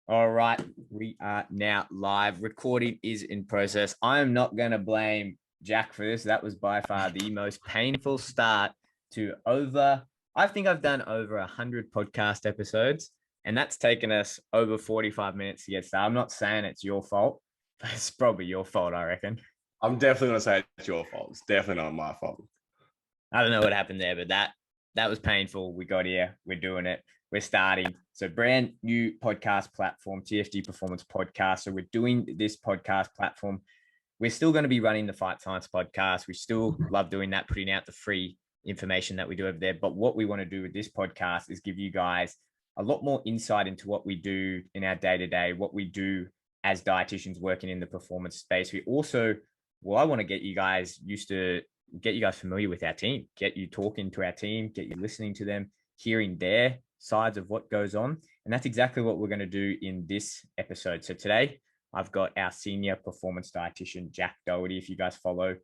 All right, we are now live. Recording is in process. I am not going to blame Jack for this. That was by far the most painful start to I think I've done over 100 podcast episodes, and that's taken us over 45 minutes to get started. I'm not saying it's your fault, but it's probably your fault, I reckon. I'm definitely going to say it's your fault. It's definitely not my fault. I don't know what happened there, but that was painful. We got here. We're doing it. We're starting. So brand new podcast platform, TFD Performance Podcast. So we're doing this podcast platform. We're still going to be running the Fight Science podcast. We still love doing that, putting out the free information that we do over there. But what we want to do with this podcast is give you guys a lot more insight into what we do in our day-to-day, what we do as dietitians working in the performance space. I want to get you guys familiar with our team, get you talking to our team, get you listening to them, hearing their sides of what goes on. And that's exactly what we're going to do in this episode. So today I've got our senior performance dietitian, Jack Doherty. If you guys follow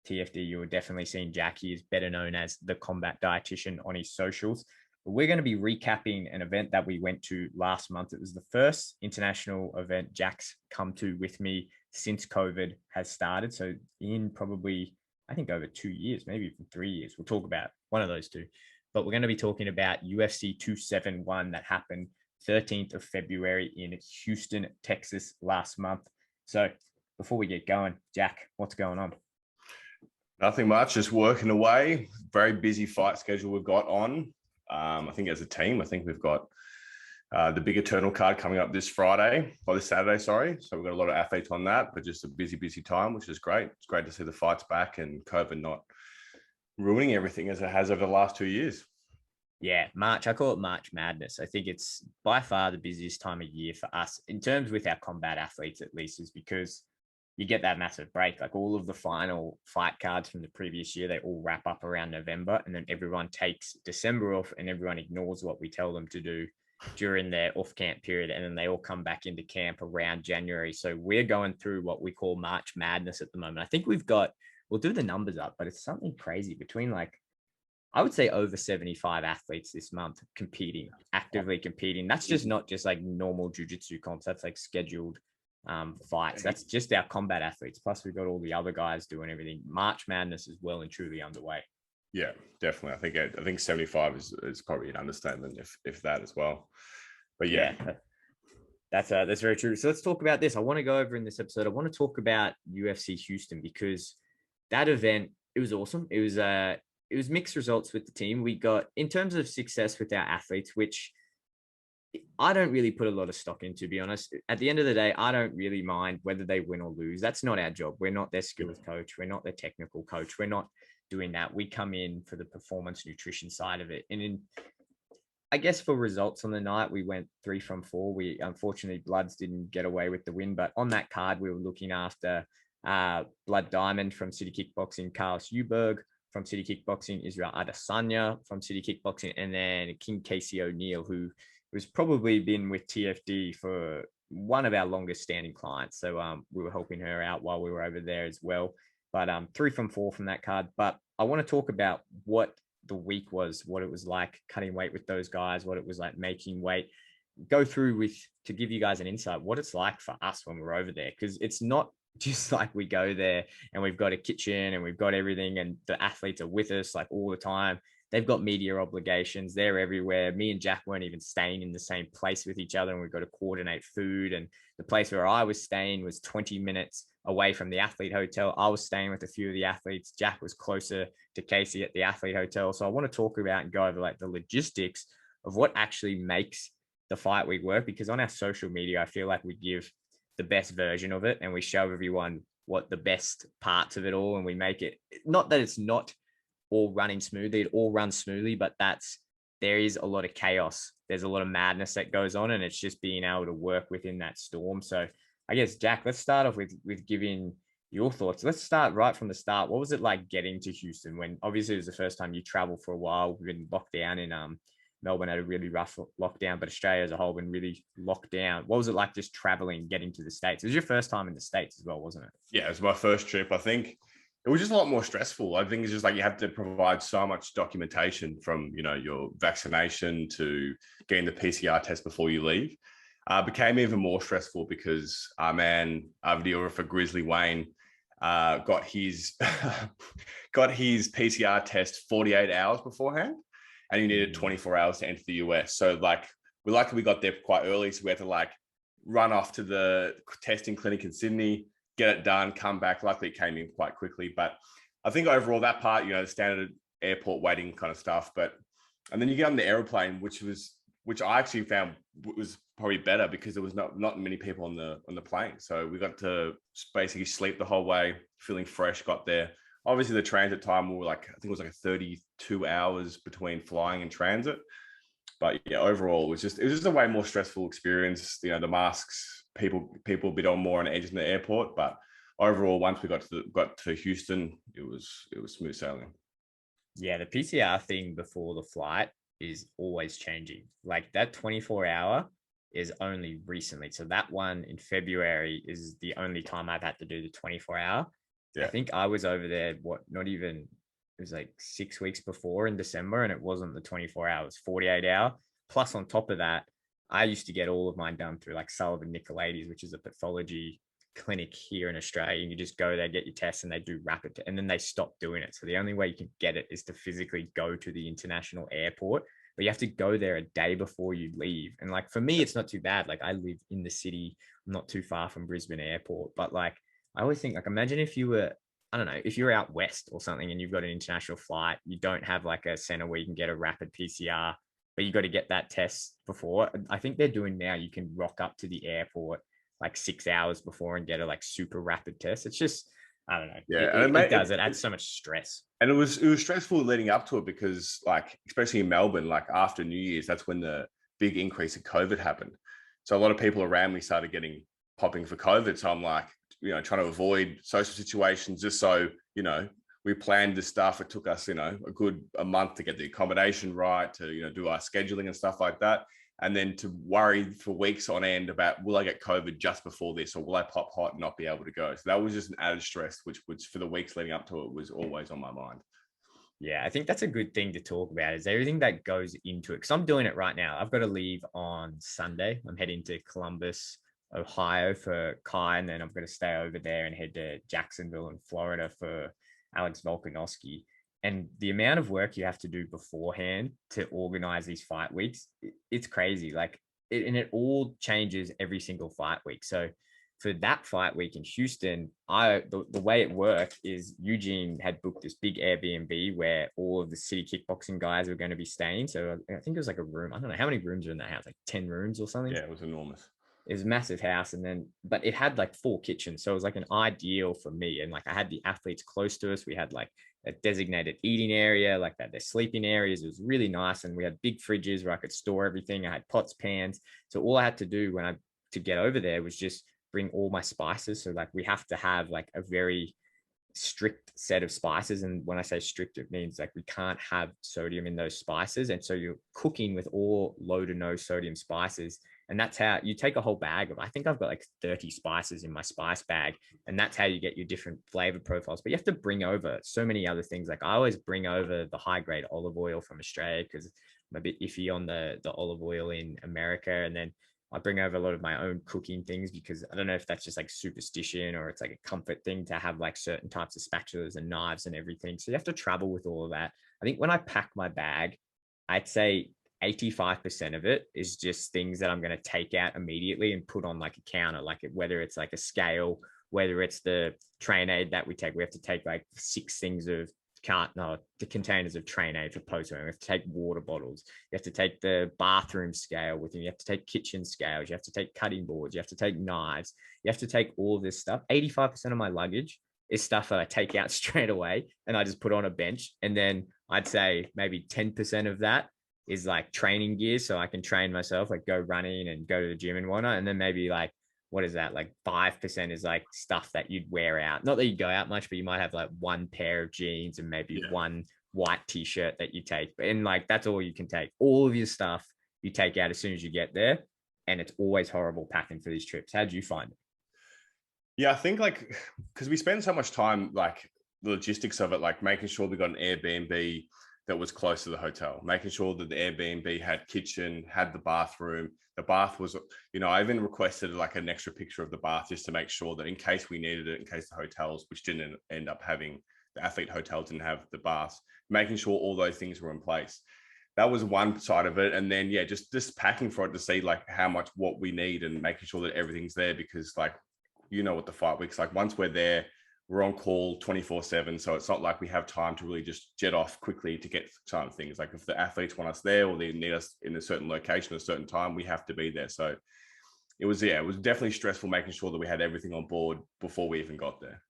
TFD, you will definitely seen Jack. He is better known as the combat dietitian on his socials. But we're going to be recapping an event that we went to last month. It was the first international event Jack's come to with me since COVID has started. So in probably, I think over 2 years, maybe even 3 years. We'll talk about one of those two. But we're going to be talking about UFC 271 that happened 13th of February in Houston, Texas last month. So before we get going, Jack, what's going on? Nothing much, just working away. Very busy fight schedule we've got on. I think as a team, I think we've got the big Eternal card coming up this Saturday, sorry. So we've got a lot of athletes on that, but just a busy time, which is great. It's great to see the fights back and COVID not ruining everything as it has over the last 2 years. Yeah, March. I call it March Madness. I think it's by far the busiest time of year for us in terms with our combat athletes, at least, is because you get that massive break. Like all of the final fight cards from the previous year, they all wrap up around November, and then everyone takes December off and everyone ignores what we tell them to do during their off-camp period, and then they all come back into camp around January. So we're going through what we call March Madness at the moment. I think we'll do the numbers up, but it's something crazy between I would say over 75 athletes this month actively competing. That's just not just like normal jiu-jitsu comps. That's like scheduled fights. That's just our combat athletes. Plus we've got all the other guys doing everything. March Madness is well and truly underway. Yeah, definitely. I think 75 is probably an understatement, if that as well. But yeah. That's very true. So let's talk about this. I want to go over in this episode. I want to talk about UFC Houston because that event, it was awesome. It was mixed results with the team. We got, in terms of success with our athletes, which I don't really put a lot of stock in, to be honest. At the end of the day, I don't really mind whether they win or lose. That's not our job. We're not their skills coach. We're not their technical coach. We're not doing that. We come in for the performance nutrition side of it. And I guess for results on the night, we went 3 from 4. We unfortunately, Bloods didn't get away with the win, but on that card, we were looking after Blood Diamond from City Kickboxing, Carlos Uberg from City Kickboxing, Israel Adesanya from City Kickboxing, and then King Casey O'Neill, who was probably been with TFD for one of our longest standing clients. So we were helping her out while we were over there as well. But 3 from 4 from that card. But I want to talk about what the week was, what it was like cutting weight with those guys, what it was like making weight, go through to give you guys an insight, what it's like for us when we're over there. Because it's not just like we go there and we've got a kitchen and we've got everything and the athletes are with us like all the time. They've got media obligations. They're everywhere. Me and Jack weren't even staying in the same place with each other, and we've got to coordinate food. And the place where I was staying was 20 minutes away from the athlete hotel. I was staying with a few of the athletes. Jack was closer to Casey at the athlete hotel. So I want to talk about and go over like the logistics of what actually makes the fight week work, because on our social media, I feel like we give the best version of it and we show everyone what the best parts of it all, and we make it, not that it's not all running smoothly, it all runs smoothly, but there is a lot of chaos. There's a lot of madness that goes on, and it's just being able to work within that storm. So I guess, Jack, let's start off with giving your thoughts. Let's start right from the start. What was it like getting to Houston when obviously it was the first time you traveled for a while? We've been locked down in Melbourne, had a really rough lockdown, but Australia as a whole been really locked down. What was it like just traveling, getting to the States? It was your first time in the States as well, wasn't it? Yeah, it was my first trip. I think it was just a lot more stressful. I think it's just like you have to provide so much documentation from, your vaccination to getting the PCR test before you leave. Became even more stressful because our man, our videographer Grizzly Wayne, got his got his PCR test 48 hours beforehand, and he needed 24 hours to enter the US. So like we got there quite early, so we had to like run off to the testing clinic in Sydney, get it done, come back. Luckily, it came in quite quickly. But I think overall that part, you know, the standard airport waiting kind of stuff. And then you get on the airplane, which I actually found was probably better because there was not many people on the plane. So we got to basically sleep the whole way, feeling fresh, got there. Obviously the transit time, we were like, I think it was like 32 hours between flying and transit. But yeah, overall, it was just a way more stressful experience. You know, the masks, people a bit on more on edge in the airport. But overall, once we got to Houston, it was smooth sailing. Yeah, the PCR thing before the flight is always changing. Like that 24-hour is only recently. So that one in February is the only time I've had to do the 24-hour. Yeah. I think I was over there, it was like 6 weeks before in December, and it wasn't the 24 hours, 48 hour. Plus on top of that, I used to get all of mine done through like Sullivan Nicolaides, which is a pathology clinic here in Australia. You just go there, get your tests, and they do rapid, and then they stop doing it. So the only way you can get it is to physically go to the international airport, but you have to go there a day before you leave. And like for me, it's not too bad. Like I live in the city, I'm not too far from Brisbane Airport, but like I always think, like, imagine if you were, I don't know, if you're out west or something and you've got an international flight, you don't have like a center where you can get a rapid PCR, but you got to get that test before. I think they're doing now, you can rock up to the airport like 6 hours before and get a like super rapid test. It's just, I don't know. Yeah, it adds so much stress. And it was stressful leading up to it because, like, especially in Melbourne, like after New Year's, that's when the big increase in COVID happened. So a lot of people around me started popping for COVID. So I'm like, you know, trying to avoid social situations just so, you know, we planned this stuff. It took us, you know, a month to get the accommodation right, to, you know, do our scheduling and stuff like that. And then to worry for weeks on end about, will I get COVID just before this, or will I pop hot and not be able to go? So that was just an added stress, which for the weeks leading up to it was always on my mind. Yeah, I think that's a good thing to talk about, is everything that goes into it. Because I'm doing it right now. I've got to leave on Sunday. I'm heading to Columbus, Ohio for Kai, and then I'm going to stay over there and head to Jacksonville in Florida for Alex Volkanovski. And the amount of work you have to do beforehand to organize these fight weeks, it's crazy. Like, it all changes every single fight week. So for that fight week in Houston, the way it worked is Eugene had booked this big Airbnb where all of the city kickboxing guys were going to be staying. So I think it was like a room. I don't know how many rooms are in that house, like 10 rooms or something. Yeah, it was enormous. It was a massive house. But it had like 4 kitchens. So it was like an ideal for me. And like I had the athletes close to us. We had like a designated eating area, like that, their sleeping areas. It was really nice. And we had big fridges where I could store everything. I had pots, pans. So all I had to do to get over there was just bring all my spices. So like we have to have like a very strict set of spices. And when I say strict, it means like we can't have sodium in those spices. And so you're cooking with all low to no sodium spices. And that's how you take a whole bag of, I think I've got like 30 spices in my spice bag. And that's how you get your different flavor profiles. But you have to bring over so many other things. Like I always bring over the high grade olive oil from Australia because I'm a bit iffy on the olive oil in America. And then I bring over a lot of my own cooking things because I don't know if that's just like superstition or it's like a comfort thing to have like certain types of spatulas and knives and everything. So you have to travel with all of that. I think when I pack my bag, I'd say 85% of it is just things that I'm going to take out immediately and put on like a counter, like whether it's like a scale, whether it's the train aid that we have to take like 6 things of the containers of train aid for post-work. We have to take water bottles. You have to take the bathroom scale with you. You have to take kitchen scales. You have to take cutting boards. You have to take knives. You have to take all of this stuff. 85% of my luggage is stuff that I take out straight away and I just put on a bench. And then I'd say maybe 10% of that is like training gear. So I can train myself, like go running and go to the gym and whatnot. And then maybe like, what is that? Like 5% is like stuff that you'd wear out. Not that you go out much, but you might have like one pair of jeans and maybe one white t-shirt that you take. And like, that's all you can take. All of your stuff you take out as soon as you get there. And it's always horrible packing for these trips. How'd you find it? Yeah, I think like, because we spend so much time, like the logistics of it, like making sure we got an Airbnb that was close to the hotel, making sure that the Airbnb had kitchen, had the bathroom, The bath was, I even requested like an extra picture of the bath just to make sure that in case we needed it, in case the hotels, which didn't end up having, the athlete hotel didn't have the baths, making sure all those things were in place. That was one side of it. And then, just packing for it to see like how much, what we need and making sure that everything's there, because like, what the fight week's like. Once we're there, we're on call 24/7. So it's not like we have time to really just jet off quickly to get certain things. Like if the athletes want us there or they need us in a certain location at a certain time, we have to be there. So it was definitely stressful making sure that we had everything on board before we even got there.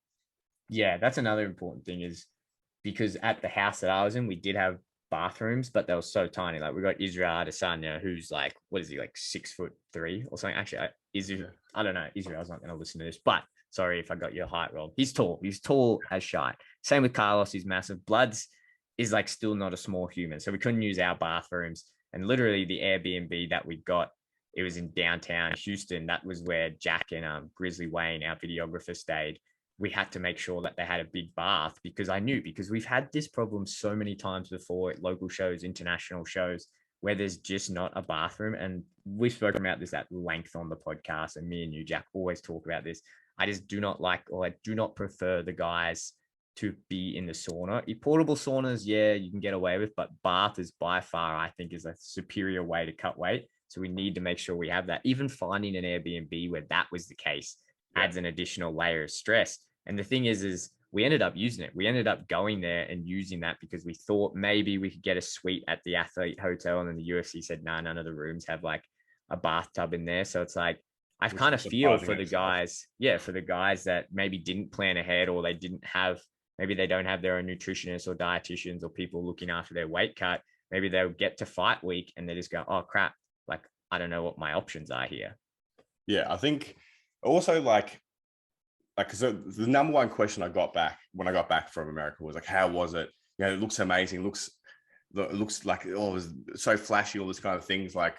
Yeah, that's another important thing, is because at the house that I was in, we did have bathrooms, but they were so tiny. Like we got Israel Adesanya, who's like, what is he, like 6'3" or something? Actually, I don't know. Israel's not going to listen to this, but sorry if I got your height wrong. He's tall. He's tall as shite. Same with Carlos. He's massive. Bloods is like still not a small human. So we couldn't use our bathrooms. And literally the Airbnb that we got, it was in downtown Houston. That was where Jack and Grizzly Wayne, our videographer, stayed. We had to make sure that they had a big bath, because we've had this problem so many times before at local shows, international shows, where there's just not a bathroom. And we've spoken about this at length on the podcast, and me and you, Jack, always talk about this. I just do not like, or I do not prefer the guys to be in the sauna. Portable saunas, yeah, you can get away with, but bath is by far, I think, is a superior way to cut weight. So we need to make sure we have that. Even finding an Airbnb where that was the case adds an additional layer of stress. And the thing is we ended up using it. We ended up going there and using that because we thought maybe we could get a suite at the athlete hotel. And then the UFC said, no, none of the rooms have like a bathtub in there. So it's like, I kind of feel for the guys, for the guys that maybe didn't plan ahead, or they didn't have, maybe they don't have their own nutritionists or dietitians or people looking after their weight cut. Maybe they'll get to fight week and they just go, oh crap, like, I don't know what my options are here. Yeah, I think also like, because the number one question I got back when I got back from America was like, how was it? It looks amazing. It looks like, oh, it was so flashy, all this kind of things. Like,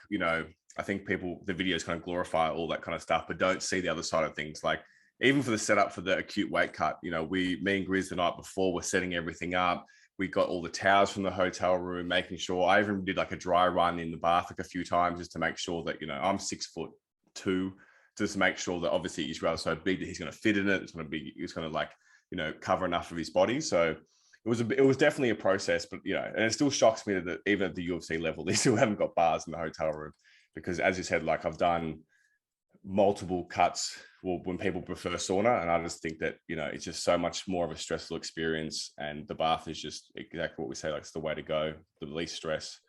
I think the videos kind of glorify all that kind of stuff, but don't see the other side of things. Like even for the setup for the acute weight cut, me and Grizz the night before were setting everything up. We got all the towels from the hotel room, making sure. I even did like a dry run in the bath like a few times just to make sure that, I'm 6'2", just to make sure that obviously Israel's so big that he's going to fit in it. It's going to like, cover enough of his body. So it was definitely a process, but, and it still shocks me that even at the UFC level, they still haven't got bars in the hotel room, because as you said, like I've done multiple cuts when people prefer sauna. And I just think that, it's just so much more of a stressful experience. And the bath is just exactly what we say, like it's the way to go, the least stress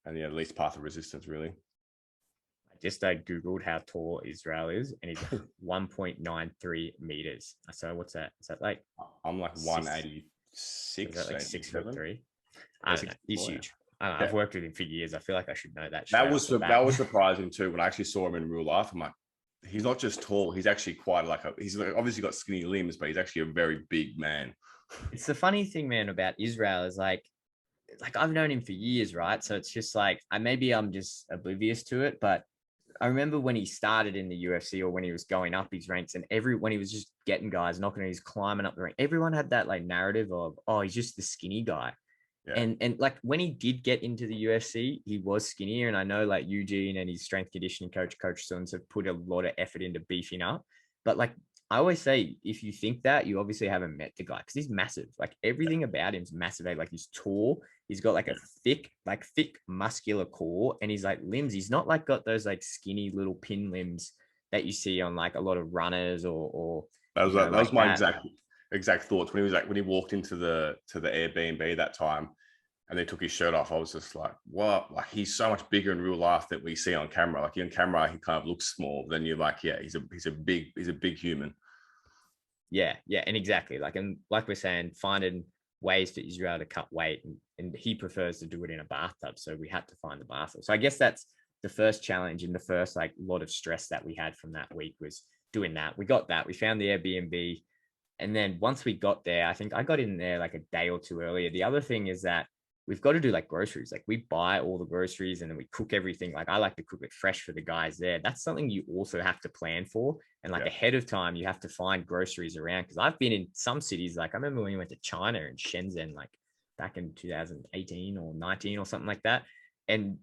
and the least path of resistance, really. Just Googled how tall Israel is, and he's 1.93 meters. So what's that? Is that like? I'm like 186. Is that like 6'3"? I don't know. He's huge. I don't know. I've worked with him for years. I feel like I should know that. That was surprising too when I actually saw him in real life. I'm like, he's not just tall. He's actually quite he's obviously got skinny limbs, but he's actually a very big man. It's the funny thing, man, about Israel is like I've known him for years, right? So it's just like maybe I'm just oblivious to it, but I remember when he started in the UFC, or when he was going up his ranks, and when he was just getting guys, knocking, he's climbing up the rank. Everyone had that like narrative of, oh, he's just the skinny guy. Yeah. And like when he did get into the UFC, he was skinnier. And I know like Eugene and his strength conditioning coach, Coach Suns, have put a lot of effort into beefing up. But like I always say, if you think that, you obviously haven't met the guy, because he's massive. Like everything about him's massive. Like he's tall. He's got like a thick muscular core, and he's like limbs. He's not like got those like skinny little pin limbs that you see on like a lot of runners or that was my exact thoughts when he walked into the Airbnb that time and they took his shirt off. I was just like, what? Like he's so much bigger in real life that we see on camera. Like in camera, he kind of looks small. Then you're like, yeah, he's a big human. Yeah, and exactly. And like we're saying, finding ways for Israel to cut weight, and he prefers to do it in a bathtub. So we had to find the bathtub. So I guess that's the first challenge, and the first like lot of stress that we had from that week was doing that. We got that. We found the Airbnb. And then once we got there, I think I got in there like a day or two earlier. The other thing is that we've got to do like groceries. Like we buy all the groceries and then we cook everything. Like I like to cook it fresh for the guys there. That's something you also have to plan for. And like ahead of time, you have to find groceries around. Cause I've been in some cities. Like I remember when we went to China and Shenzhen, like back in 2018 or 19 or something like that. and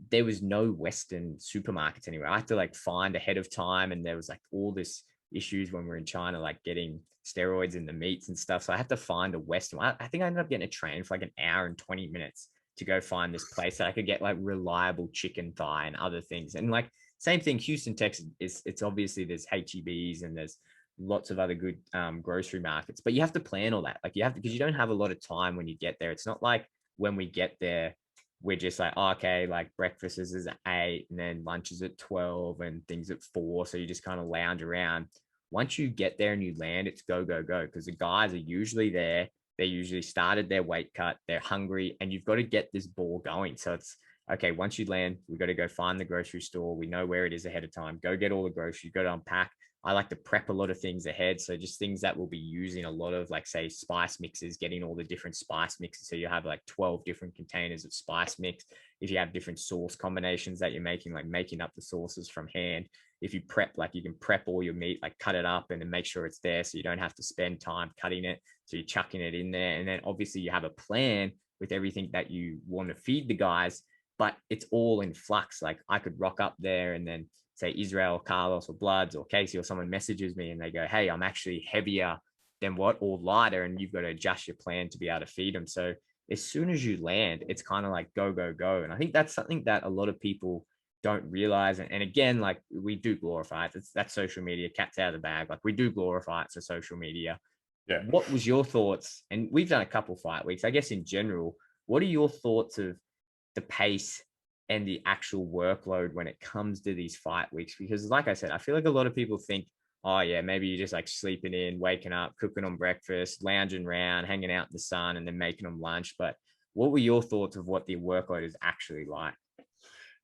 there was no Western supermarkets anywhere. I had to like find ahead of time, and there was like all this issues when we were in China, like getting steroids in the meats and stuff. So I had to find a Western. I think I ended up getting a train for like an hour and 20 minutes to go find this place that I could get like reliable chicken thigh and other things. And like same thing, Houston, Texas, it's obviously there's HEBs and there's lots of other good grocery markets, but you have to plan all that. Like you have to, because you don't have a lot of time when you get there. It's not like when we get there, we're just like, oh, okay, like breakfast is at 8 and then lunch is at 12 and things at 4. So you just kind of lounge around. Once you get there and you land, it's go, go, go. Because the guys are usually there. They usually started their weight cut. They're hungry and you've got to get this ball going. So it's, okay, once you land, we've got to go find the grocery store. We know where it is ahead of time. Go get all the groceries, go to unpack. I like to prep a lot of things ahead. So just things that we'll be using a lot of, like say spice mixes, getting all the different spice mixes. So you have like 12 different containers of spice mix. If you have different sauce combinations that you're making, like making up the sauces from hand. If you prep, like you can prep all your meat, like cut it up and then make sure it's there. So you don't have to spend time cutting it. So you're chucking it in there. And then obviously you have a plan with everything that you want to feed the guys, but it's all in flux. Like I could rock up there and then say Israel or Carlos or Bloods or Casey or someone messages me and they go, hey, I'm actually heavier than what, or lighter. And you've got to adjust your plan to be able to feed them. So as soon as you land, it's kind of like go, go, go. And I think that's something that a lot of people don't realize. And again, like we do glorify it. That's social media, cat's out of the bag. Like we do glorify it for social media. Yeah. What was your thoughts? And we've done a couple fight weeks, I guess in general, what are your thoughts of the pace and the actual workload when it comes to these fight weeks? Because like I said, I feel like a lot of people think, oh yeah, maybe you're just like sleeping in, waking up, cooking on breakfast, lounging around, hanging out in the sun, and then making them lunch. But what were your thoughts of what the workload is actually like?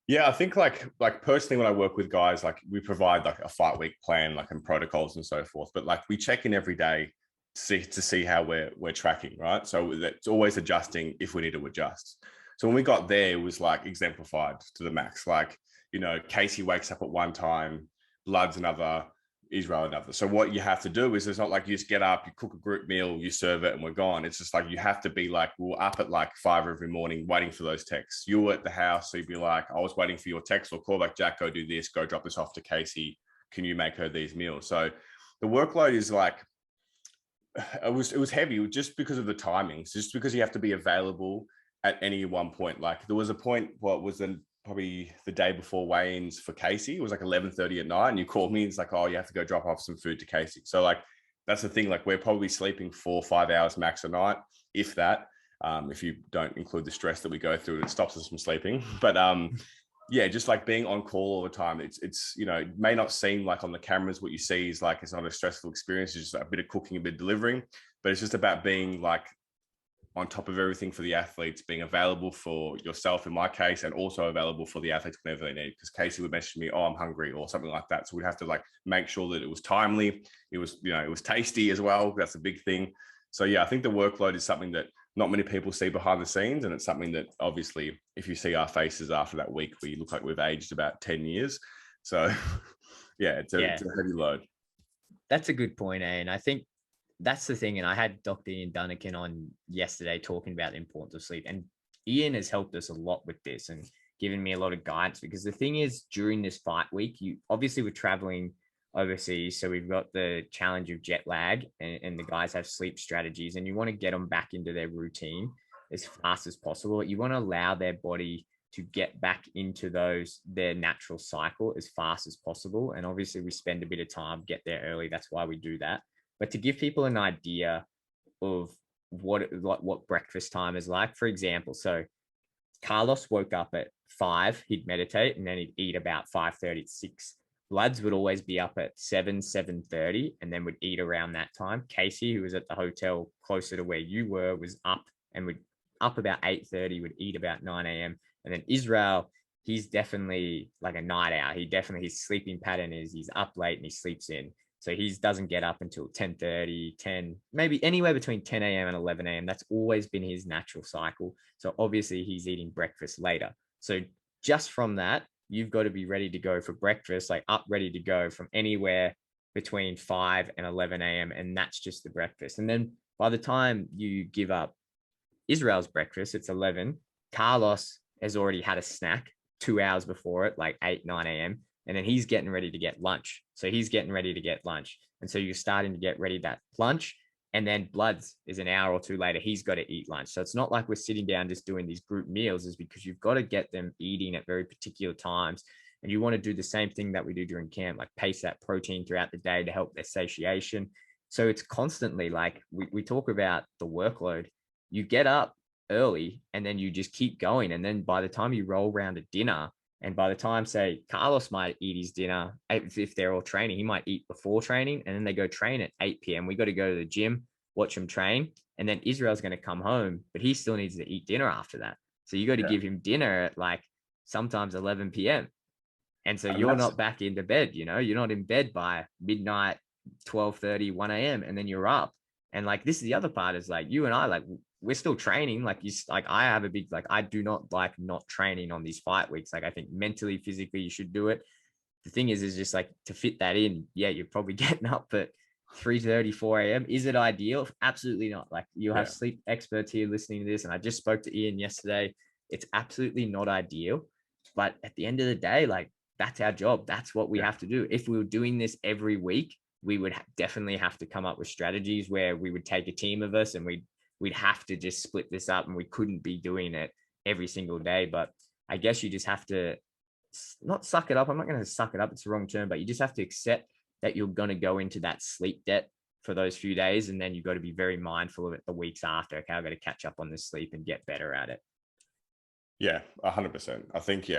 Yeah, I think like personally, when I work with guys, like we provide like a fight week plan, like and protocols and so forth. But like we check in every day to see how we're tracking, right? So it's always adjusting if we need to adjust. So when we got there, it was like exemplified to the max. Like, you know, Casey wakes up at one time, Blood's another, Israel another. So what you have to do is it's not like you just get up, you cook a group meal, you serve it and we're gone. It's just like you have to be like, we're up at like 5 every morning waiting for those texts. You were at the house, so you'd be like, I was waiting for your text, or call back Jack, go do this, go drop this off to Casey. Can you make her these meals? So the workload is like, it was heavy just because of the timings, just because you have to be available at any one point. Like there was a point, probably the day before weigh-ins for Casey. It was like 11:30 at night, and you called me and it's like, oh, you have to go drop off some food to Casey. So like that's the thing, like we're probably sleeping 4 or 5 hours max a night, if that, if you don't include the stress that we go through, it stops us from sleeping. But yeah, just like being on call all the time. It's you know, it may not seem like on the cameras what you see is like it's not a stressful experience. It's just a bit of cooking, a bit of delivering, but it's just about being like on top of everything for the athletes, being available for yourself in my case, and also available for the athletes whenever they need. Because Casey would message me, oh, I'm hungry or something like that. So we'd have to like make sure that it was timely. It was, you know, it was tasty as well. That's a big thing. So yeah, I think the workload is something that not many people see behind the scenes. And it's something that obviously, if you see our faces after that week, we look like we've aged about 10 years. So yeah, it's a heavy load. That's a good point, eh? And I think that's the thing. And I had Dr. Ian Dunnican on yesterday talking about the importance of sleep. And Ian has helped us a lot with this and given me a lot of guidance, because the thing is, during this fight week, you obviously we're traveling overseas. So we've got the challenge of jet lag, and the guys have sleep strategies, and you want to get them back into their routine as fast as possible. You want to allow their body to get back into their natural cycle as fast as possible. And obviously we spend a bit of time, get there early. That's why we do that. But to give people an idea of what breakfast time is like, for example, so Carlos woke up at 5, he'd meditate, and then he'd eat about 5:30 to 6. Bloods would always be up at 7:30, and then would eat around that time. Casey, who was at the hotel closer to where you were, was up and would up about 8:30, would eat about 9 a.m. And then Israel, he's definitely like a night owl. His sleeping pattern is he's up late and he sleeps in. So he doesn't get up until 10:30, 10, maybe anywhere between 10 a.m. and 11 a.m. That's always been his natural cycle. So obviously he's eating breakfast later. So just from that, you've got to be ready to go for breakfast, like up ready to go from anywhere between 5 and 11 a.m. And that's just the breakfast. And then by the time you give up Israel's breakfast, it's 11. Carlos has already had a snack 2 hours before it, like 8, 9 a.m. And then he's getting ready to get lunch. So he's getting ready to get lunch. And so you're starting to get ready that lunch. And then Bloods is an hour or two later, he's got to eat lunch. So it's not like we're sitting down just doing these group meals, is because you've got to get them eating at very particular times. And you want to do the same thing that we do during camp, like pace that protein throughout the day to help their satiation. So it's constantly like we talk about the workload. You get up early and then you just keep going. And then by the time you roll around to dinner, and by the time, say, Carlos might eat his dinner, if they're all training, he might eat before training, and then they go train at 8 p.m. We got to go to the gym, watch him train, and then Israel's going to come home, but he still needs to eat dinner after that. So you got to give him dinner at like sometimes 11 p.m. And so you're not back into bed, you're not in bed by midnight, 12:30, 1 a.m. and then you're up. And like, this is the other part, is like you and I, like we're still training. Like I have a big, like, I do not like not training on these fight weeks. Like I think mentally, physically, you should do it. The thing is just like to fit that in. Yeah, you're probably getting up at 3:30, 4 a.m. Is it ideal? Absolutely not. Like you have sleep experts here listening to this. And I just spoke to Ian yesterday. It's absolutely not ideal. But at the end of the day, like that's our job. That's what we have to do. If we were doing this every week, we would definitely have to come up with strategies where we would take a team of us and we'd have to just split this up, and we couldn't be doing it every single day. But I guess you just have to not suck it up. I'm not going to suck it up. It's the wrong term, but you just have to accept that you're going to go into that sleep debt for those few days. And then you've got to be very mindful of it the weeks after. Okay, I've got to catch up on the sleep and get better at it. Yeah, 100%. I think,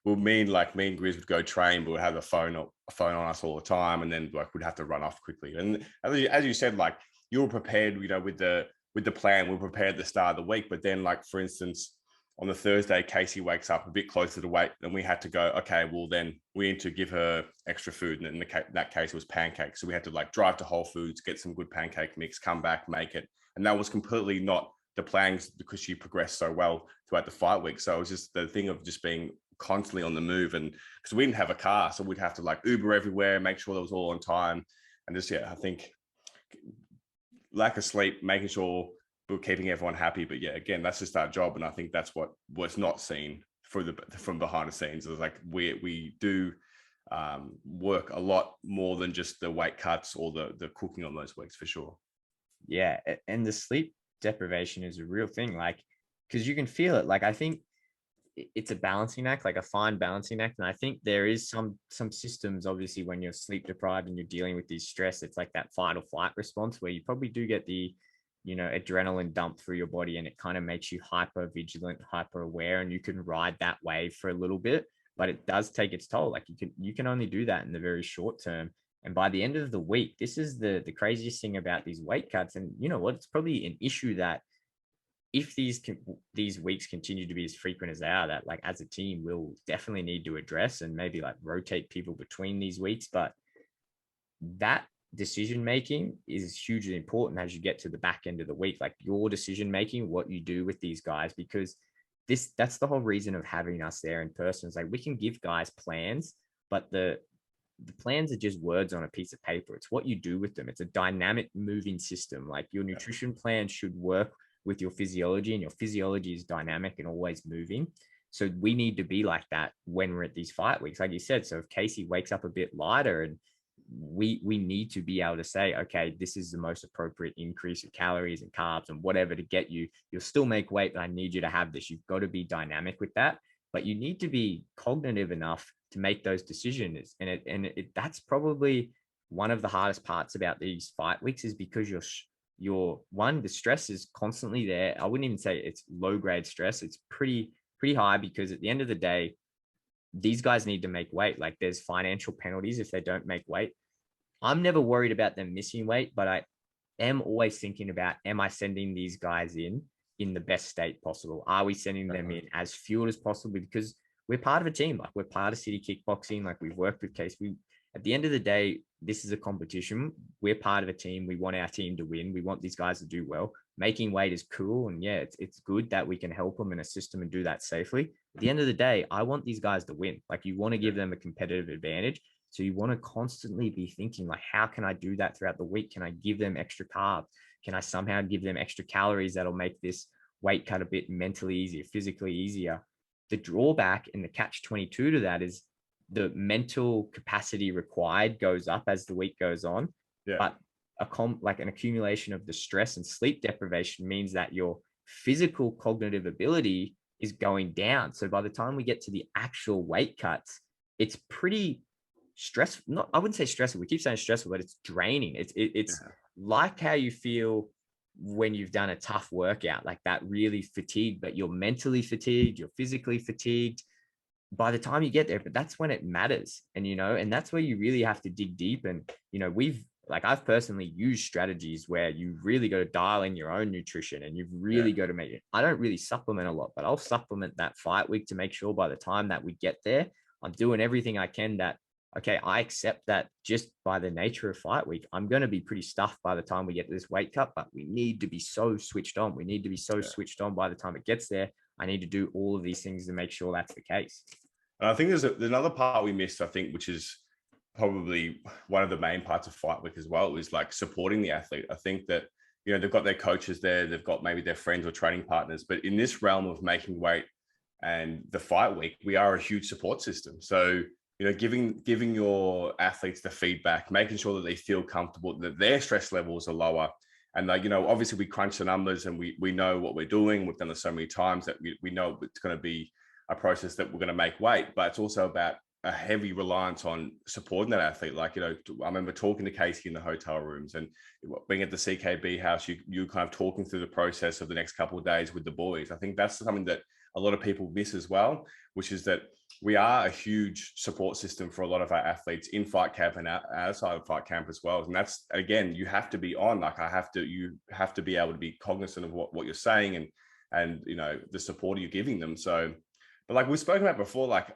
well, me and Grizz would go train, but we'd have a phone on us all the time, and then like we'd have to run off quickly. And as you said, like you were prepared, with the plan. We were prepared at the start of the week, but then like for instance, on the Thursday, Casey wakes up a bit closer to weight, and we had to go, okay, well then we need to give her extra food, and in that case it was pancakes. So we had to like drive to Whole Foods, get some good pancake mix, come back, make it, and that was completely not the plans because she progressed so well throughout the fight week. So it was just the thing of just being constantly on the move, and because we didn't have a car, so we'd have to like Uber everywhere, make sure that was all on time, and just I think lack of sleep, making sure we're keeping everyone happy. But yeah, again, that's just our job, and I think that's what was not seen from behind the scenes. It was like we do work a lot more than just the weight cuts or the cooking on those weeks, for sure. Yeah, and the sleep deprivation is a real thing, like because you can feel it. Like I think it's a balancing act, like a fine balancing act. And I think there is some systems, obviously, when you're sleep deprived and you're dealing with these stress, it's like that fight or flight response where you probably do get the, adrenaline dump through your body, and it kind of makes you hyper vigilant, hyper aware, and you can ride that wave for a little bit, but it does take its toll. Like you can only do that in the very short term. And by the end of the week, this is the craziest thing about these weight cuts. And you know what? It's probably an issue that if these weeks continue to be as frequent as they are, that like as a team, we'll definitely need to address and maybe like rotate people between these weeks. But that decision making is hugely important as you get to the back end of the week, like your decision making, what you do with these guys, because that's the whole reason of having us there in person. It's like we can give guys plans, but the plans are just words on a piece of paper. It's what you do with them. It's a dynamic moving system. Like your nutrition plan should work with your physiology, and your physiology is dynamic and always moving. So we need to be like that when we're at these fight weeks, like you said. So if Casey wakes up a bit lighter, and we need to be able to say, okay, this is the most appropriate increase of calories and carbs and whatever to get you. You'll still make weight, but I need you to have this. You've got to be dynamic with that, but you need to be cognitive enough to make those decisions. And that's probably one of the hardest parts about these fight weeks, is because you're one, the stress is constantly there. I wouldn't even say it's low grade stress. It's pretty high, because at the end of the day, these guys need to make weight. Like there's financial penalties if they don't make weight. I'm never worried about them missing weight, but I am always thinking about, am I sending these guys in the best state possible? Are we sending them in as fueled as possible? Because we're part of a team. Like we're part of City Kickboxing. Like we've worked with Case. At the end of the day, this is a competition. We're part of a team. We want our team to win. We want these guys to do well. Making weight is cool. And yeah, it's good that we can help them and assist them and do that safely. At the end of the day, I want these guys to win. Like you want to give them a competitive advantage. So you want to constantly be thinking like, how can I do that throughout the week? Can I give them extra carbs? Can I somehow give them extra calories that'll make this weight cut a bit mentally easier, physically easier. The drawback and the catch 22 to that is the mental capacity required goes up as the week goes on. Yeah. But like an accumulation of the stress and sleep deprivation means that your physical cognitive ability is going down. So by the time we get to the actual weight cuts, it's pretty stressful. Not, I wouldn't say stressful. We keep saying stressful, but it's draining. It's like how you feel when you've done a tough workout, like that really fatigued, but you're mentally fatigued, you're physically fatigued by the time you get there. But that's when it matters. And, and that's where you really have to dig deep. And, I've personally used strategies where you really got to dial in your own nutrition and you've really got to make it. I don't really supplement a lot, but I'll supplement that fight week to make sure by the time that we get there, I'm doing everything I can that, okay, I accept that just by the nature of fight week, I'm going to be pretty stuffed by the time we get to this weight cut, but we need to be so switched on. We need to be so switched on by the time it gets there. I need to do all of these things to make sure that's the case. And I think there's another part we missed, I think, which is probably one of the main parts of fight week as well, is like supporting the athlete. I think that, they've got their coaches there, they've got maybe their friends or training partners, but in this realm of making weight and the fight week, we are a huge support system. So, giving your athletes the feedback, making sure that they feel comfortable, that their stress levels are lower. And obviously we crunch the numbers and we know what we're doing. We've done this so many times that we know it's going to be a process that we're going to make weight, but it's also about a heavy reliance on supporting that athlete. Like, I remember talking to Casey in the hotel rooms and being at the CKB house, you kind of talking through the process of the next couple of days with the boys. I think that's something that a lot of people miss as well, which is that we are a huge support system for a lot of our athletes in fight camp and outside of fight camp as well. And that's, again, you have to be on, you have to be able to be cognizant of what you're saying and the support you're giving them. So, but like we've spoken about before, like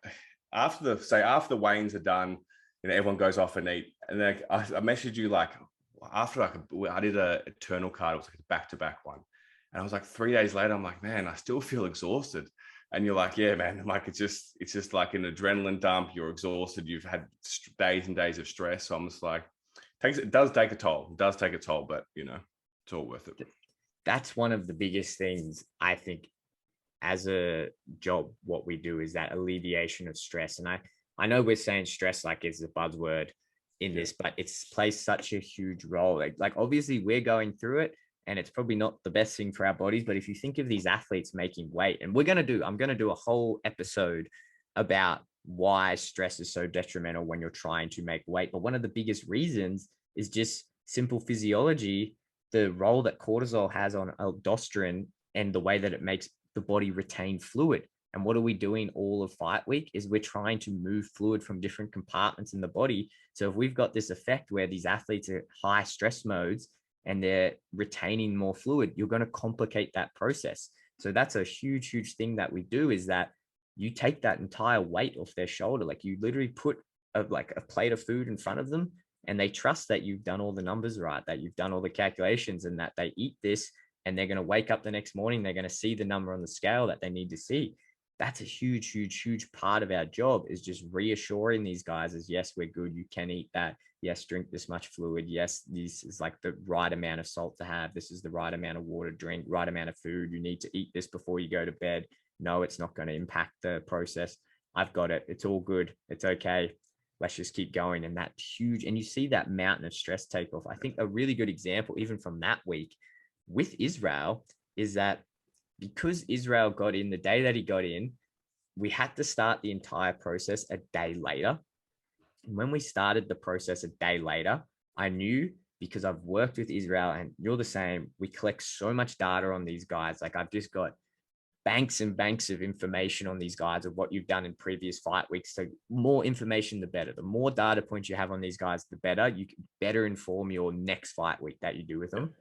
after the weigh-ins are done, everyone goes off and eat. And then I messaged you like after I did a eternal card, it was like a back-to-back one. And I was like 3 days later, I'm like, man, I still feel exhausted. And you're like, yeah, man, like it's just like an adrenaline dump. You're exhausted. You've had days and days of stress. So I'm just like, it does take a toll. It does take a toll, but it's all worth it. That's one of the biggest things I think as a job, what we do is that alleviation of stress. And I know we're saying stress like it's a buzzword in this, but it's plays such a huge role. Like obviously we're going through it and it's probably not the best thing for our bodies. But if you think of these athletes making weight, and I'm going to do a whole episode about why stress is so detrimental when you're trying to make weight. But one of the biggest reasons is just simple physiology, the role that cortisol has on aldosterone and the way that it makes the body retain fluid. And what are we doing all of fight week is we're trying to move fluid from different compartments in the body. So if we've got this effect where these athletes are high stress modes and they're retaining more fluid, you're going to complicate that process. So that's a huge, huge thing that we do, is that you take that entire weight off their shoulder. Like you literally put a plate of food in front of them and they trust that you've done all the numbers right, that you've done all the calculations, and that they eat this and they're going to wake up the next morning, they're going to see the number on the scale that they need to see. That's a huge, huge, huge part of our job, is just reassuring these guys is, yes, we're good. You can eat that. Yes, drink this much fluid. Yes, this is like the right amount of salt to have. This is the right amount of water to drink, right amount of food. You need to eat this before you go to bed. No, it's not going to impact the process. I've got it. It's all good. It's okay. Let's just keep going. And that's huge. And you see that mountain of stress take off. I think a really good example, even from that week with Israel, is that because Israel got in the day that he got in, we had to start the entire process a day later. And when we started the process a day later, I knew, because I've worked with Israel and you're the same, we collect so much data on these guys. Like I've just got banks and banks of information on these guys of what you've done in previous fight weeks. So more information, the better. The more data points you have on these guys, the better. You can better inform your next fight week that you do with them.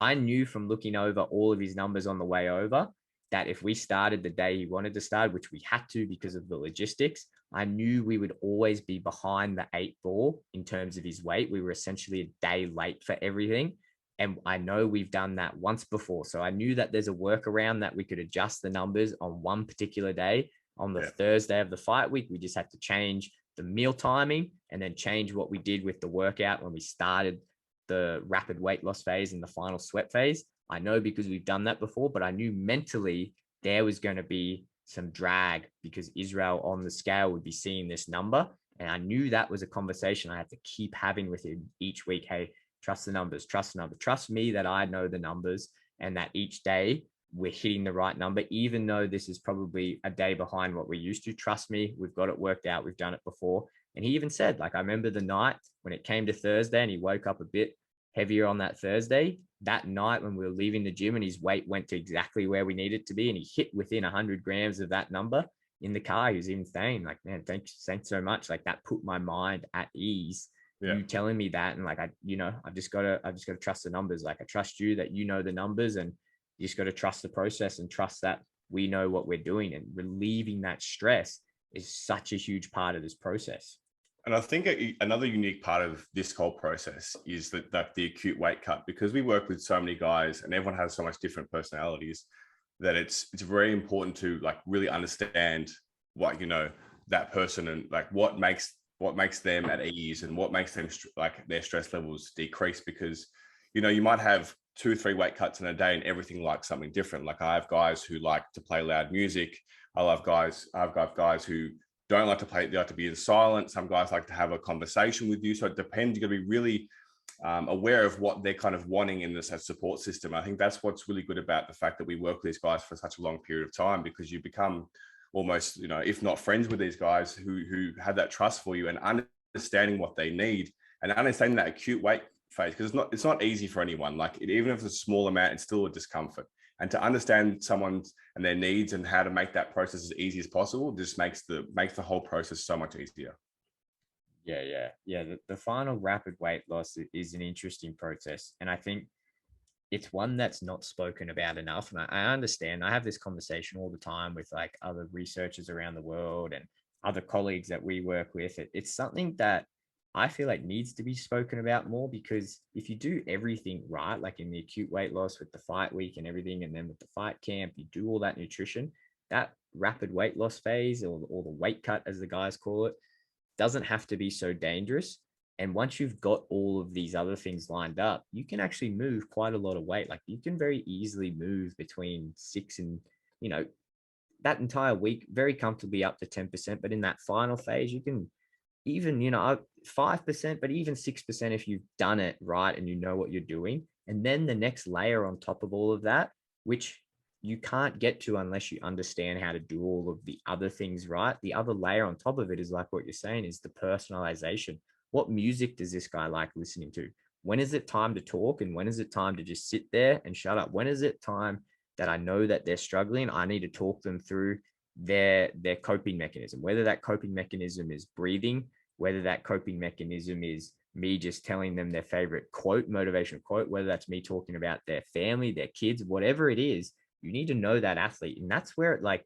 I knew from looking over all of his numbers on the way over that if we started the day he wanted to start, which we had to because of the logistics, I knew we would always be behind the 8 ball in terms of his weight. We were essentially a day late for everything. And I know we've done that once before. So I knew that there's a workaround that we could adjust the numbers on one particular day. On the Thursday of the fight week, we just had to change the meal timing and then change what we did with the workout when we started the rapid weight loss phase and the final sweat phase. I know because we've done that before, but I knew mentally there was going to be some drag because Israel on the scale would be seeing this number. And I knew that was a conversation I had to keep having with him each week. Hey, trust the numbers, trust the numbers, trust me that I know the numbers and that each day we're hitting the right number, even though this is probably a day behind what we're used to. Trust me, we've got it worked out. We've done it before. And he even said, like, I remember the night when it came to Thursday and he woke up a bit heavier on that Thursday. That night when we were leaving the gym and his weight went to exactly where we needed to be and he hit within 100 grams of that number in the car. He was even saying, like, man, thanks so much. Like, that put my mind at ease. Yeah. You telling me that, and like, I've just got to trust the numbers. Like, I trust you that you know the numbers, and you just got to trust the process and trust that we know what we're doing. And relieving that stress is such a huge part of this process. And I think another unique part of this whole process is that the acute weight cut, because we work with so many guys and everyone has so much different personalities, that it's very important to like really understand what, that person and like what makes them at ease and what makes them like their stress levels decrease. Because, you might have 2 or 3 weight cuts in a day and everything like something different. Like I have guys who like to play loud music. I've got guys who don't like to play, they like to be in silence. Some guys like to have a conversation with you. So it depends. You've got to be really aware of what they're kind of wanting in this support system. I think that's what's really good about the fact that we work with these guys for such a long period of time, because you become almost, if not friends with these guys who have that trust for you and understanding what they need and understanding that acute weight phase, because it's not easy for anyone. Like even if it's a small amount, it's still a discomfort. And to understand someone and their needs and how to make that process as easy as possible just makes the whole process so much easier. Yeah. The final rapid weight loss is an interesting process. And I think it's one that's not spoken about enough. And I understand, I have this conversation all the time with like other researchers around the world and other colleagues that we work with. It's something that I feel like needs to be spoken about more, because if you do everything right, like in the acute weight loss with the fight week and everything, and then with the fight camp, you do all that nutrition, that rapid weight loss phase or the weight cut, as the guys call it, doesn't have to be so dangerous. And once you've got all of these other things lined up, you can actually move quite a lot of weight. Like you can very easily move between 6 and, that entire week very comfortably up to 10%. But in that final phase, you can even, 5%, but even 6% if you've done it right and you know what you're doing. And then the next layer on top of all of that, which you can't get to unless you understand how to do all of the other things right. The other layer on top of it is like what you're saying, is the personalization. What music does this guy like listening to? When is it time to talk? And when is it time to just sit there and shut up? When is it time that I know that they're struggling? I need to talk them through their coping mechanism, whether that coping mechanism is breathing, whether that coping mechanism is me just telling them their favorite quote, motivational quote, whether that's me talking about their family, their kids, whatever it is. You need to know that athlete. And that's where it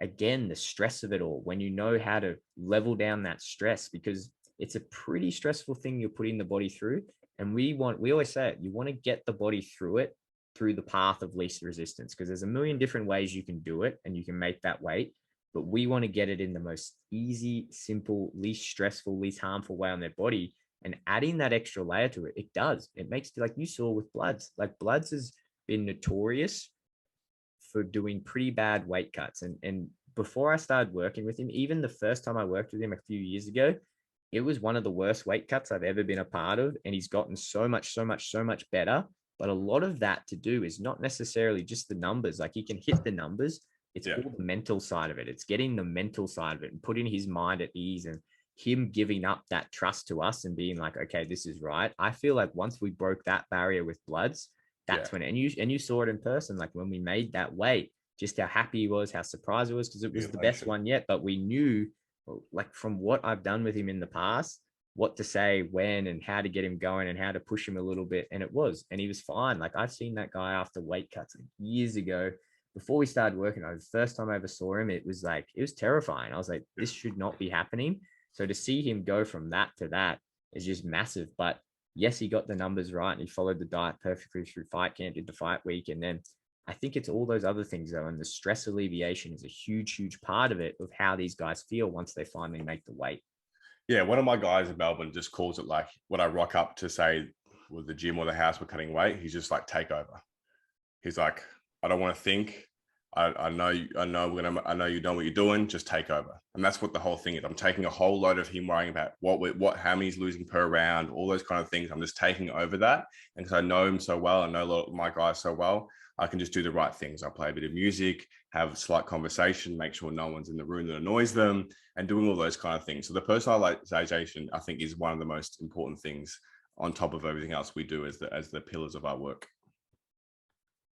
again, the stress of it all, when you know how to level down that stress, because it's a pretty stressful thing you're putting the body through. And we always say it, you want to get the body through it through the path of least resistance, because there's a million different ways you can do it and you can make that weight, but we want to get it in the most easy, simple, least stressful, least harmful way on their body. And adding that extra layer to it, it makes, like you saw with Bloods, like Bloods has been notorious for doing pretty bad weight cuts. And before I started working with him, even the first time I worked with him a few years ago, it was one of the worst weight cuts I've ever been a part of. And he's gotten so much better. But a lot of that to do is not necessarily just the numbers. Like he can hit the numbers. It's all the mental side of it. It's getting the mental side of it and putting his mind at ease and him giving up that trust to us and being like, okay, this is right. I feel like once we broke that barrier with Bloods, that's when, and you saw it in person, like when we made that weight, just how happy he was, how surprised he was, because it was the best one yet. But we knew, like from what I've done with him in the past, what to say, when, and how to get him going and how to push him a little bit. And he was fine. Like I've seen that guy after weight cuts years ago, before we started working. The first time I ever saw him, it was terrifying. I was like, this should not be happening. So to see him go from that to that is just massive. But yes, he got the numbers right and he followed the diet perfectly through fight camp, did the fight week. And then I think it's all those other things though. And the stress alleviation is a huge part of it, of how these guys feel once they finally make the weight. Yeah. One of my guys in Melbourne just calls it like when I rock up to say with the gym or the house, we're cutting weight, he's just like take over. He's like, I don't want to think. I know you know what you're doing. Just take over. And that's what the whole thing is. I'm taking a whole load of him worrying about how many he's losing per round, all those kind of things. I'm just taking over that. And because I know him so well, I know a lot of my guys so well, I can just do the right things. I play a bit of music, have a slight conversation, make sure no one's in the room that annoys them, and doing all those kind of things. So the personalization, I think, is one of the most important things on top of everything else we do as the pillars of our work.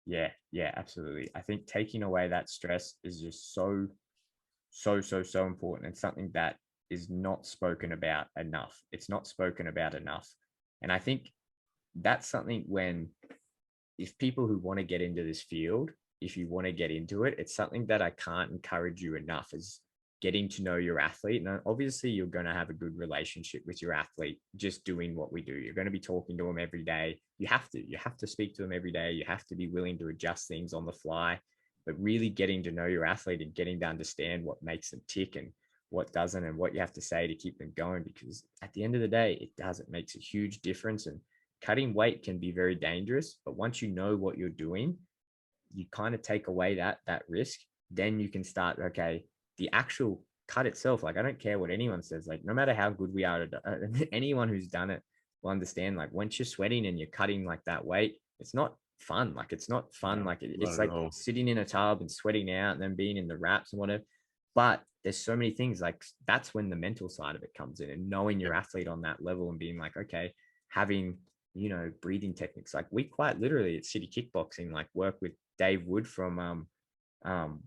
Yeah, absolutely. I think taking away that stress is just so important. It's something that is not spoken about enough. It's not spoken about enough. And I think that's something if people who want to get into this field, if you want to get into it, it's something that I can't encourage you enough, is getting to know your athlete. And obviously you're going to have a good relationship with your athlete just doing what we do. You're going to be talking to them every day. You have to speak to them every day. You have to be willing to adjust things on the fly, but really getting to know your athlete and getting to understand what makes them tick and what doesn't, and what you have to say to keep them going. Because at the end of the day, it makes a huge difference. And cutting weight can be very dangerous, but once you know what you're doing, you kind of take away that risk. Then you can start, okay, the actual cut itself, like I don't care what anyone says, like no matter how good we are, anyone who's done it will understand, like once you're sweating and you're cutting like that weight, it's not fun. Like it's not fun. No, it's like sitting in a tub and sweating out and then being in the wraps and whatever. But there's so many things, like that's when the mental side of it comes in, and knowing your athlete on that level and being like, okay, having, breathing techniques. Like we quite literally at City Kickboxing, like work with Dave Wood from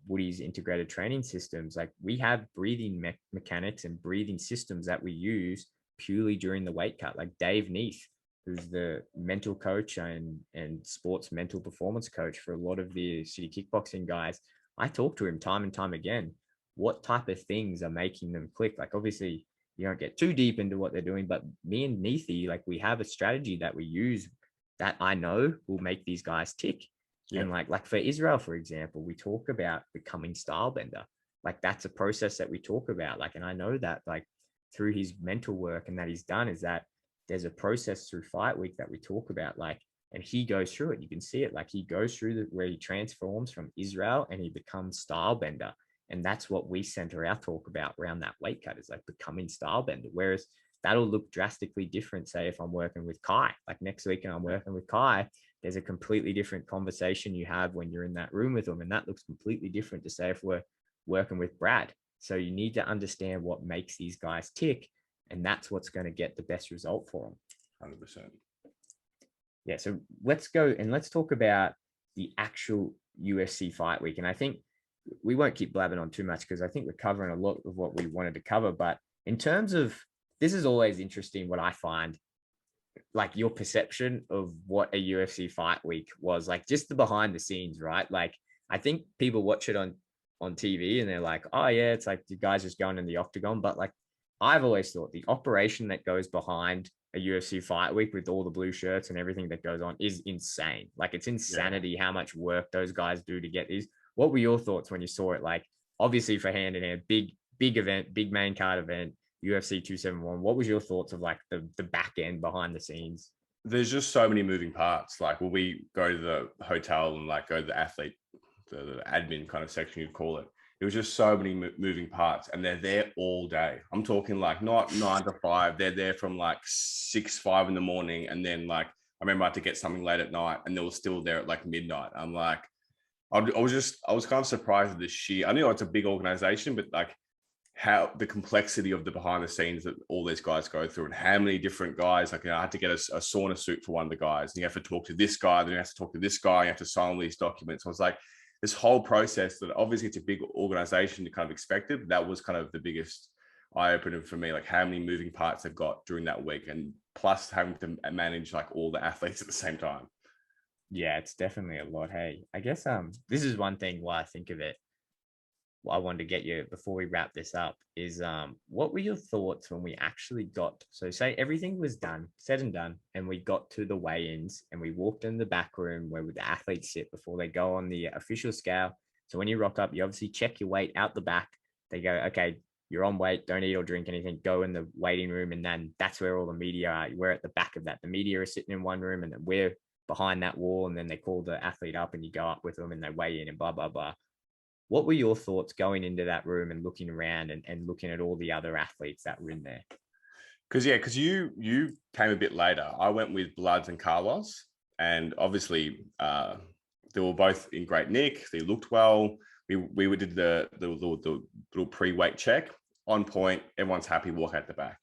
Woody's integrated training systems. Like we have breathing mechanics and breathing systems that we use purely during the weight cut. Like Dave Neath, who's the mental coach and sports mental performance coach for a lot of the City Kickboxing guys, I talk to him time and time again. What type of things are making them click? Like obviously you don't get too deep into what they're doing, but me and Neathy, like we have a strategy that we use that I know will make these guys tick. Yeah. And like for Israel, for example, we talk about becoming style bender. Like that's a process that we talk about. Like, and I know that like through his mental work and that he's done, is that there's a process through fight week that we talk about. Like, and he goes through it. You can see it. Like he goes through where he transforms from Israel and he becomes style bender. And that's what we center our talk about around that weight cut, is like becoming style bender. Whereas that'll look drastically different. Say if I'm working with Kai, like next week and I'm working with Kai, there's a completely different conversation you have when you're in that room with them. And that looks completely different to say if we're working with Brad. So you need to understand what makes these guys tick. And that's what's going to get the best result for them. 100%. Yeah. So let's go and let's talk about the actual UFC fight week. And I think we won't keep blabbing on too much because I think we're covering a lot of what we wanted to cover. But in terms of, this is always interesting, what I find, like your perception of what a UFC fight week was, like just the behind the scenes, right? Like I think people watch it on TV and they're like, oh yeah, it's like the guys just going in the octagon. But like I've always thought the operation that goes behind a UFC fight week with all the blue shirts and everything that goes on is insane. Like it's insanity how much work those guys do to get these. What were your thoughts when you saw it? Like obviously for hand in hand, big event, big main card event, UFC 271. What was your thoughts of like the back end behind the scenes? There's just so many moving parts. Like when we go to the hotel and like go to the athlete, the admin kind of section, you'd call it. It was just so many moving parts, and they're there all day. I'm talking like not 9 to 5. They're there from like 5 in the morning. And then like, I remember I had to get something late at night and they were still there at like midnight. I'm like, I was kind of surprised at the sheer, I know it's a big organization, but like how the complexity of the behind the scenes that all these guys go through, and how many different guys, like, I had to get a sauna suit for one of the guys, and you have to talk to this guy, then you have to talk to this guy, you have to sign these documents. I was like, this whole process that obviously it's a big organization to kind of expected. That was kind of the biggest eye opener for me, like how many moving parts they've got during that week, and plus having to manage like all the athletes at the same time. Yeah, it's definitely a lot. Hey, I guess this is one thing why I think of it. What I wanted to get you before we wrap this up is what were your thoughts when we actually got, so say everything was done, said and done, and we got to the weigh-ins and we walked in the back room where the athletes sit before they go on the official scale. So when you rock up, you obviously check your weight out the back. They go, okay, you're on weight, don't eat or drink anything, go in the waiting room. And then that's where all the media are. We're at the back of that. The media are sitting in one room, and then we're behind that wall, and then they call the athlete up and you go up with them and they weigh in and blah, blah, blah. What were your thoughts going into that room and looking around and looking at all the other athletes that were in there? Because you came a bit later. I went with Bloods and Carlos, and obviously they were both in great nick. They looked well. We did the little pre-weight check on point. Everyone's happy. Walk out the back.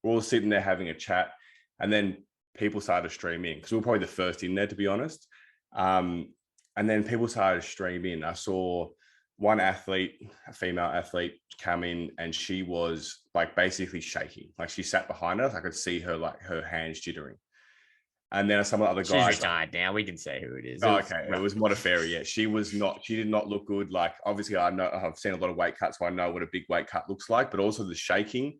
We're all sitting there having a chat, and then people started to stream in because we were probably the first in there, to be honest. And then people started to stream in. I saw one athlete, a female athlete, come in, and she was like basically shaking. Like she sat behind us. I could see her, like her hands jittering. And then some of the other guys. She's retired now. We can say who it is. It was Modafferi. Yeah, she did not look good. Like obviously, I've seen a lot of weight cuts, so I know what a big weight cut looks like. But also the shaking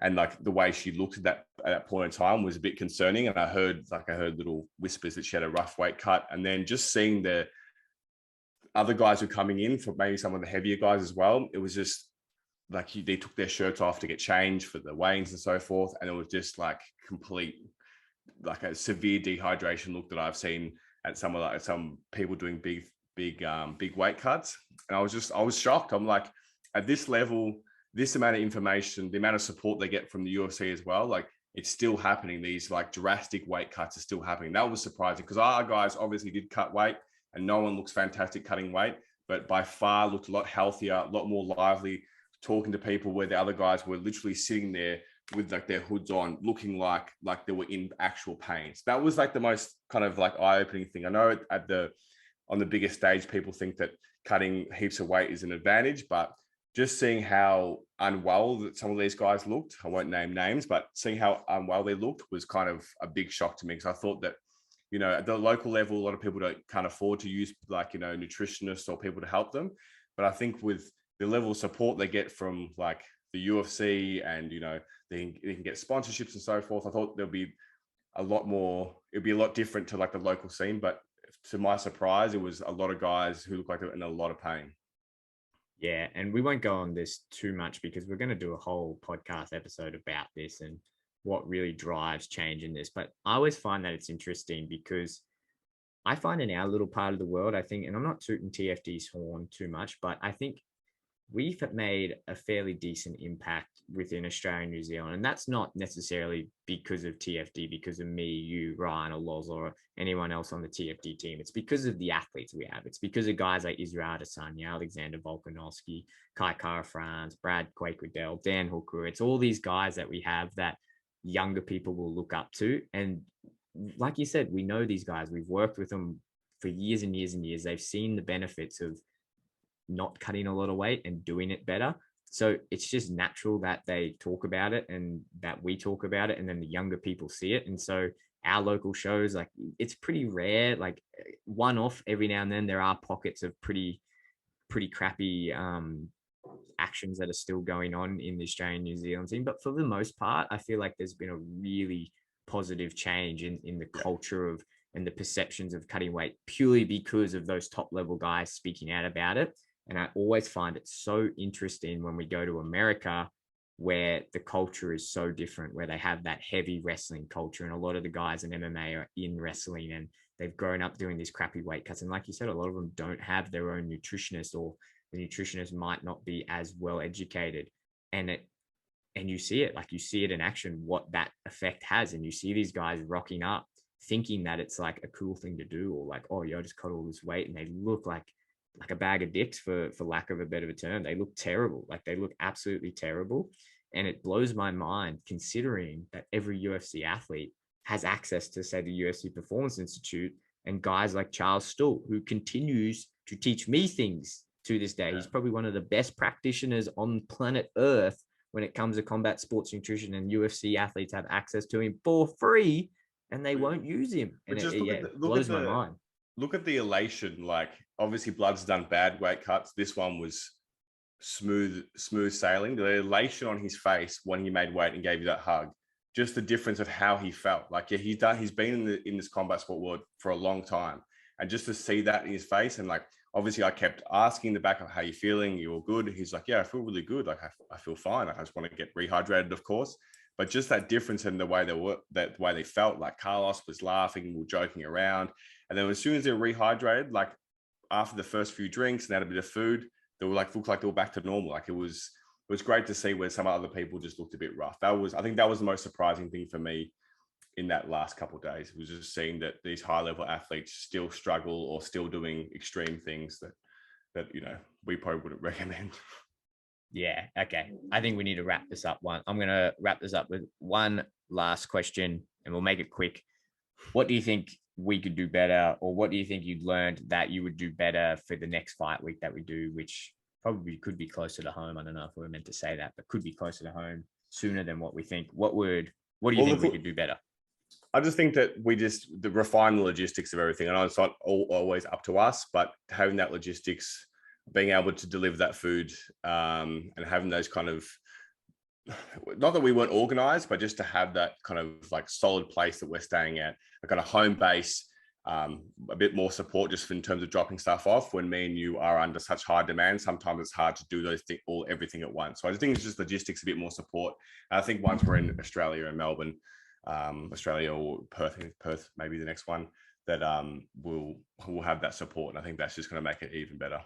and like the way she looked at that point in time was a bit concerning. And I heard little whispers that she had a rough weight cut. And then just seeing the other guys who were coming in, for maybe some of the heavier guys as well, it was just like they took their shirts off to get changed for the weigh-ins and so forth. And it was just like complete, like a severe dehydration look that I've seen at some people doing big weight cuts. And I was shocked. I'm like, at this level, this amount of information, the amount of support they get from the UFC as well, like it's still happening. These like drastic weight cuts are still happening. That was surprising because our guys obviously did cut weight and no one looks fantastic cutting weight, but by far looked a lot healthier, a lot more lively, talking to people where the other guys were literally sitting there with like their hoods on, looking like they were in actual pain. So that was like the most kind of like eye-opening thing. I know on the biggest stage, people think that cutting heaps of weight is an advantage, but just seeing how unwell that some of these guys looked, I won't name names, but seeing how unwell they looked was kind of a big shock to me, because I thought that, you know, at the local level, a lot of people can't afford to use like, you know, nutritionists or people to help them. But I think with the level of support they get from like the UFC and, you know, they can get sponsorships and so forth, I thought there'll be a lot more, it'd be a lot different to like the local scene. But to my surprise, it was a lot of guys who looked like they were in a lot of pain. Yeah, and we won't go on this too much because we're going to do a whole podcast episode about this and what really drives change in this. But I always find that it's interesting because I find in our little part of the world, I think, and I'm not tooting TFD's horn too much, but I think we've made a fairly decent impact within Australia and New Zealand. And that's not necessarily because of TFD, because of me, you, Ryan, or Loz, or anyone else on the TFD team. It's because of the athletes we have. It's because of guys like Israel Adesanya, Alexander Volkanovski, Kai Kara-France, Brad Quake-Waddell, Dan Hooker. It's all these guys that we have that younger people will look up to. And like you said, we know these guys. We've worked with them for years and years and years. They've seen the benefits of not cutting a lot of weight and doing it better. So it's just natural that they talk about it and that we talk about it, and then the younger people see it. And so our local shows, like, it's pretty rare, like one off every now and then there are pockets of pretty crappy actions that are still going on in the Australian New Zealand team. But for the most part, I feel like there's been a really positive change in the culture of and the perceptions of cutting weight, purely because of those top level guys speaking out about it. And I always find it so interesting when we go to America, where the culture is so different, where they have that heavy wrestling culture. And a lot of the guys in MMA are in wrestling and they've grown up doing these crappy weight cuts. And like you said, a lot of them don't have their own nutritionist, or the nutritionist might not be as well educated. And you see it, like you see it in action, what that effect has. And you see these guys rocking up thinking that it's like a cool thing to do, or like, oh yeah, I just cut all this weight, and they look like a bag of dicks, for lack of a better term. They look terrible. Like they look absolutely terrible. And it blows my mind considering that every UFC athlete has access to, say, the UFC Performance Institute, and guys like Charles Stuhl, who continues to teach me things to this day. Yeah. He's probably one of the best practitioners on planet Earth when it comes to combat sports nutrition, and UFC athletes have access to him for free and they won't use him. And it blows my mind. Look at the elation. Like, obviously Blood's done bad weight cuts. This one was smooth sailing. The elation on his face when he made weight and gave you that hug, just the difference of how he felt. Like, yeah, he's been in this combat sport world for a long time, and just to see that in his face, and like, obviously I kept asking the back of, how you feeling? You all good? He's like, yeah, I feel really good. Like I feel fine. Like, I just want to get rehydrated, of course. but just that difference in the way that way they felt. Like Carlos was laughing, we were joking around, and then as soon as they were rehydrated, like after the first few drinks and had a bit of food, they were like looked like they were back to normal. Like it was great to see where some other people just looked a bit rough. I think that was the most surprising thing for me in that last couple of days. It was just seeing that these high level athletes still struggle or still doing extreme things that we probably wouldn't recommend. Yeah. Okay. I think we need to wrap this up. I'm going to wrap this up with one last question, and we'll make it quick. What do you think we could do better, or what do you think you'd learned that you would do better for the next fight week that we do, which probably could be closer to home? I don't know if we're meant to say that, but could be closer to home sooner than what we think. What do you think we could do better? I just think that we just refine the logistics of everything. I know it's not always up to us, but having that logistics, being able to deliver that food, and having those kind of, not that we weren't organized, but just to have that kind of like solid place that we're staying at, a kind of home base, a bit more support just in terms of dropping stuff off. When me and you are under such high demand, sometimes it's hard to do those things, everything at once. So I just think it's just logistics, a bit more support. And I think once we're in Australia and Melbourne, Australia or Perth, maybe the next one, that we'll have that support. And I think that's just going to make it even better.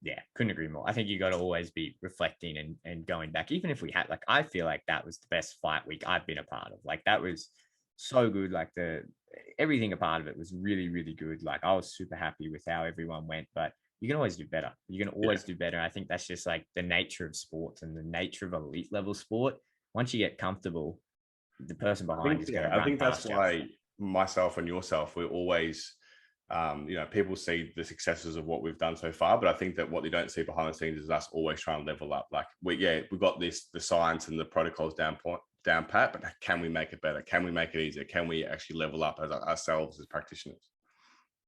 Yeah, couldn't agree more. I think you got to always be reflecting and going back. Even if we had, like, I feel like that was the best fight week I've been a part of. Like, that was so good. Like, everything a part of it was really, really good. Like, I was super happy with how everyone went, but you can always do better. You can always do better. I think that's just like the nature of sports and the nature of elite level sport. Once you get comfortable, the person behind is going to run. I think that's why myself and yourself, we're always, people see the successes of what we've done so far, but I think that what they don't see behind the scenes is us always trying to level up. Like we've got the science and the protocols down pat, but can we make it better? Can we make it easier? Can we actually level up as ourselves as practitioners?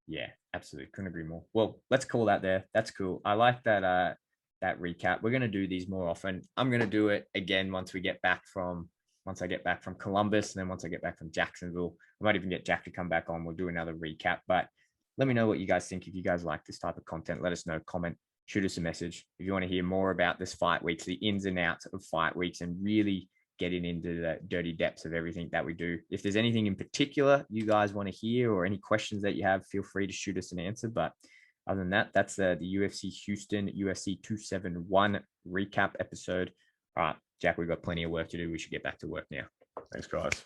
Yeah, absolutely. Couldn't agree more. Well, let's call that there. That's cool. I like that recap. We're going to do these more often. I'm going to do it again once I get back from Columbus, and then once I get back from Jacksonville. I might even get Jack to come back on. We'll do another recap, but let me know what you guys think. If you guys like this type of content, let us know, comment, shoot us a message. If you want to hear more about this fight weeks, the ins and outs of fight weeks, and really getting into the dirty depths of everything that we do. If there's anything in particular you guys want to hear, or any questions that you have, feel free to shoot us an answer. But other than that, that's the UFC Houston UFC 271 recap episode. All right, Jack, we've got plenty of work to do. We should get back to work now. Thanks, guys.